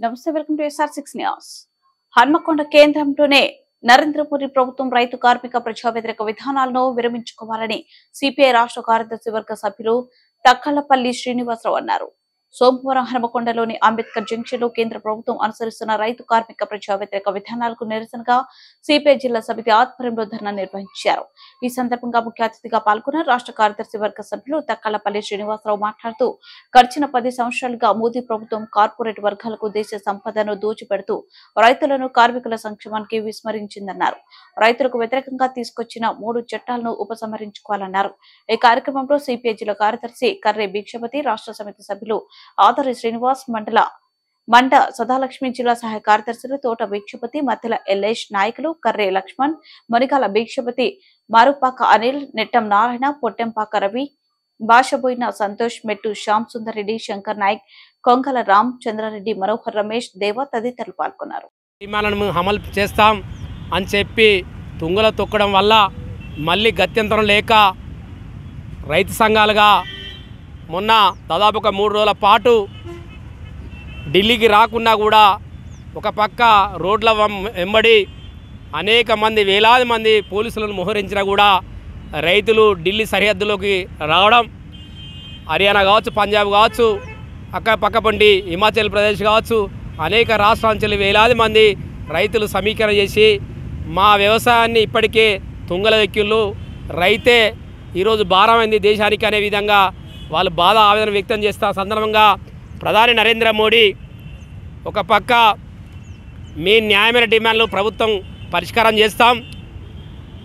నమస్తే, welcome to SR6 news. Hanamkonda కేంద్రంలోనే నరేంద్ర మోడీ ప్రభుత్వం రైతు కార్మిక ప్రజా వ్యతిరేక విధానాలను విరమించుకోవాలని సిపిఐ రాష్ట్ర కార్యదర్శి వర్గ సభ్యులు తక్కలపల్లి శ్రీనివాసరావు అన్నారు. సోమవారం హన్మకొండలోని అంబేద్కర్ జంక్షన్ లో కేంద్ర ప్రభుత్వం అనుసరిస్తున్న రైతు కార్మిక ప్రజా వ్యతిరేక విధానాలకు నిరసనగా సిపిఐ జిల్లా సమితి ఆధ్వర్యంలో ధర్నా నిర్వహించారు. ఈ సందర్భంగా ముఖ్య అతిథిగా పాల్గొన్న రాష్ట్ర కార్యదర్శి వర్గ సభ్యులు తక్కలపల్లి శ్రీనివాసరావు మాట్లాడుతూ గడిచిన 10 సంవత్సరాలుగా మోదీ ప్రభుత్వం కార్పొరేట్ వర్గాలకు దేశ సంపదను దోచిపెడుతూ రైతులను కార్మికుల సంక్షేమానికి విస్మరించిందన్నారు. రైతులకు వ్యతిరేకంగా తీసుకొచ్చిన 3 చట్టాలను ఉపసంహరించుకోవాలన్నారు. ఈ కార్యక్రమంలో సిపిఐ జిల్లా కార్యదర్శి కర్రే భిక్షపతి, రాష్ట్ర సమితి సభ్యులు ఆదరి శ్రీనివాస్, మండ సదాలక్ష్మి, జిల్లా సహాయ కార్యదర్శులు తోట భిక్షపతి, మధ్యల ఎల్లేష్, నాయకులు కర్రే లక్ష్మణ్, మణికాల భిక్షపతి, మారుపాక అనిల్, నెట్టం నారాయణ, పొట్టెంపాక రవి, భాషబోయిన సంతోష్, మెట్టు శ్యామ్ సుందర్ రెడ్డి, శంకర్ నాయక్, కొంగల రామ్ చంద్రారెడ్డి, మనోహర్ రమేష్, దేవ తదితరులు పాల్గొన్నారు. అమలు చేస్తాం అని చెప్పి తుంగల తొక్కడం వల్ల మళ్ళీ గత్యంతరం లేక రైతు సంఘాలుగా మొన్న దాదాపు ఒక 3 రోజుల పాటు ఢిల్లీకి రాకుండా కూడా ఒక పక్క రోడ్ల వెంబడి అనేక మంది, వేలాది మంది పోలీసులను మోహరించినా కూడా రైతులు ఢిల్లీ సరిహద్దులోకి రావడం, హర్యానా కావచ్చు, పంజాబ్ కావచ్చు, పక్క పండి హిమాచల్ ప్రదేశ్ కావచ్చు, అనేక రాష్ట్రాల నుంచి వేలాది మంది రైతులు సమీకరణ చేసి మా వ్యవసాయాన్ని ఇప్పటికే తుంగల వెక్కిళ్ళు, రైతే ఈరోజు భారమైంది దేశానికి అనే విధంగా వాళ్ళు బాధ ఆవేదన వ్యక్తం చేస్తా సందర్భంగా ప్రధాని నరేంద్ర మోడీ ఒక పక్క మీ న్యాయమైన డిమాండ్లు ప్రభుత్వం పరిష్కారం చేస్తాం,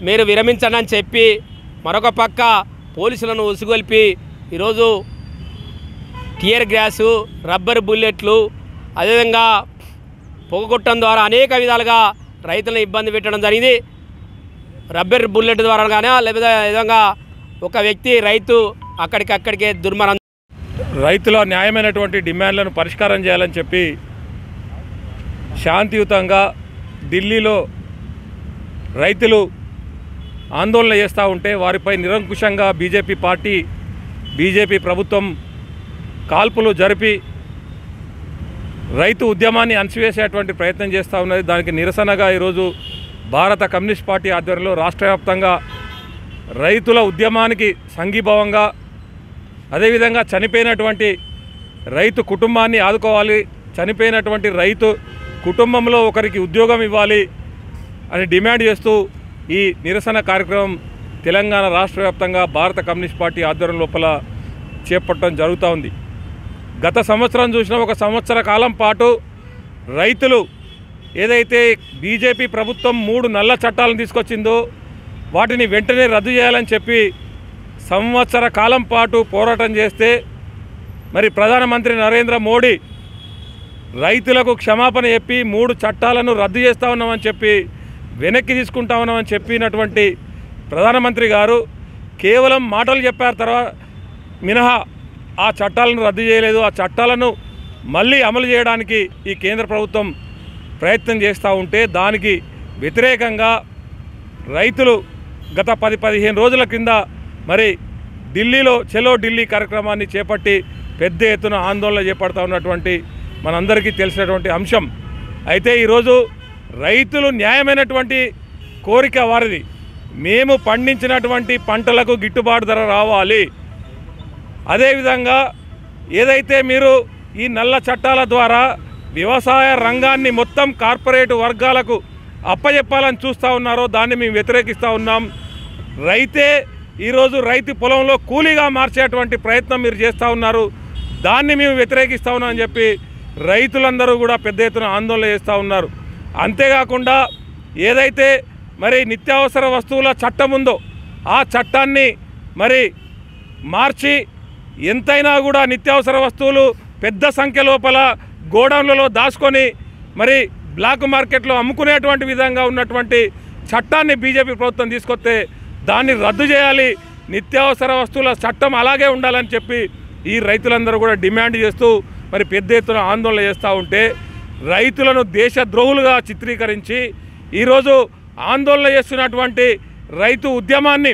మీరు విరమించండి అని చెప్పి మరొక పక్క పోలీసులను ఉసుగొల్పి ఈరోజు టియర్ గ్యాసు, రబ్బర్ బుల్లెట్లు, అదేవిధంగా పొగగొట్టడం ద్వారా అనేక విధాలుగా రైతులను ఇబ్బంది పెట్టడం జరిగింది. రబ్బర్ బుల్లెట్ ద్వారా కానీ లేదా విధంగా ఒక వ్యక్తి రైతు అక్కడికక్కడికే దుర్మరణం. రైతుల న్యాయమైనటువంటి డిమాండ్లను పరిష్కారం చేయాలని చెప్పి శాంతియుతంగా ఢిల్లీలో రైతులు ఆందోళన చేస్తూ ఉంటే వారిపై నిరంకుశంగా బీజేపీ ప్రభుత్వం కాల్పులు జరిపి రైతు ఉద్యమాన్ని అణచివేసేటువంటి ప్రయత్నం చేస్తూ ఉన్నది. దానికి నిరసనగా ఈరోజు భారత కమ్యూనిస్ట్ పార్టీ ఆధ్వర్యంలో రాష్ట్ర వ్యాప్తంగా రైతుల ఉద్యమానికి సంఘీభావంగా, అదేవిధంగా చనిపోయినటువంటి రైతు కుటుంబాన్ని ఆదుకోవాలి, చనిపోయినటువంటి రైతు కుటుంబంలో ఒకరికి ఉద్యోగం ఇవ్వాలి అని డిమాండ్ చేస్తూ ఈ నిరసన కార్యక్రమం తెలంగాణ రాష్ట్ర వ్యాప్తంగా భారత కమ్యూనిస్ట్ పార్టీ ఆధ్వర్యం లోపల చేపట్టడం జరుగుతూ ఉంది. గత సంవత్సరం చూసిన 1 సంవత్సర కాలం పాటు రైతులు ఏదైతే బీజేపీ ప్రభుత్వం 3 నల్ల చట్టాలను తీసుకొచ్చిందో వాటిని వెంటనే రద్దు చేయాలని చెప్పి సంవత్సర కాలం పాటు పోరాటం చేస్తే మరి ప్రధానమంత్రి నరేంద్ర మోడీ రైతులకు క్షమాపణ చెప్పి 3 చట్టాలను రద్దు చేస్తూ ఉన్నామని చెప్పి వెనక్కి తీసుకుంటా ఉన్నామని చెప్పినటువంటి ప్రధానమంత్రి గారు కేవలం మాటలు చెప్పారు తర్వాత మినహా ఆ చట్టాలను రద్దు చేయలేదు. ఆ చట్టాలను మళ్ళీ అమలు చేయడానికి ఈ కేంద్ర ప్రభుత్వం ప్రయత్నం చేస్తూ ఉంటే దానికి వ్యతిరేకంగా రైతులు గత 10-15 రోజుల కింద మరి ఢిల్లీలో చలో ఢిల్లీ కార్యక్రమాన్ని చేపట్టి పెద్ద ఎత్తున ఆందోళన చేపడుతూ ఉన్నటువంటి మనందరికీ తెలిసినటువంటి అంశం. అయితే ఈరోజు రైతులు న్యాయమైనటువంటి కోరిక వారిది, మేము పండించినటువంటి పంటలకు గిట్టుబాటు ధర రావాలి. అదేవిధంగా ఏదైతే మీరు ఈ నల్ల చట్టాల ద్వారా వ్యవసాయ రంగాన్ని మొత్తం కార్పొరేట్ వర్గాలకు అప్పచెప్పాలని చూస్తూ ఉన్నారో దాన్ని మేము వ్యతిరేకిస్తూ ఉన్నాం. రైతే ఈరోజు రైతు పొలంలో కూలీగా మార్చేటువంటి ప్రయత్నం మీరు చేస్తూ ఉన్నారు, దాన్ని మేము వ్యతిరేకిస్తూ ఉన్నాం అని చెప్పి రైతులందరూ కూడా పెద్ద ఎత్తున ఆందోళన చేస్తూ ఉన్నారు. అంతేకాకుండా ఏదైతే మరి నిత్యావసర వస్తువుల చట్టం ఉందో ఆ చట్టాన్ని మరి మార్చి ఎంతైనా కూడా నిత్యావసర వస్తువులు పెద్ద సంఖ్య లోపల గోడౌన్లలో దాచుకొని మరి బ్లాక్ మార్కెట్లో అమ్ముకునేటువంటి విధంగా ఉన్నటువంటి చట్టాన్ని బీజేపీ ప్రభుత్వం తీసుకొస్తే దాన్ని రద్దు చేయాలి, నిత్యావసర వస్తువుల చట్టం అలాగే ఉండాలని చెప్పి ఈ రైతులందరూ కూడా డిమాండ్ చేస్తూ మరి పెద్ద ఎత్తున ఆందోళన చేస్తూ ఉంటే రైతులను దేశద్రోహులుగా చిత్రీకరించి ఈరోజు ఆందోళన చేస్తున్నటువంటి రైతు ఉద్యమాన్ని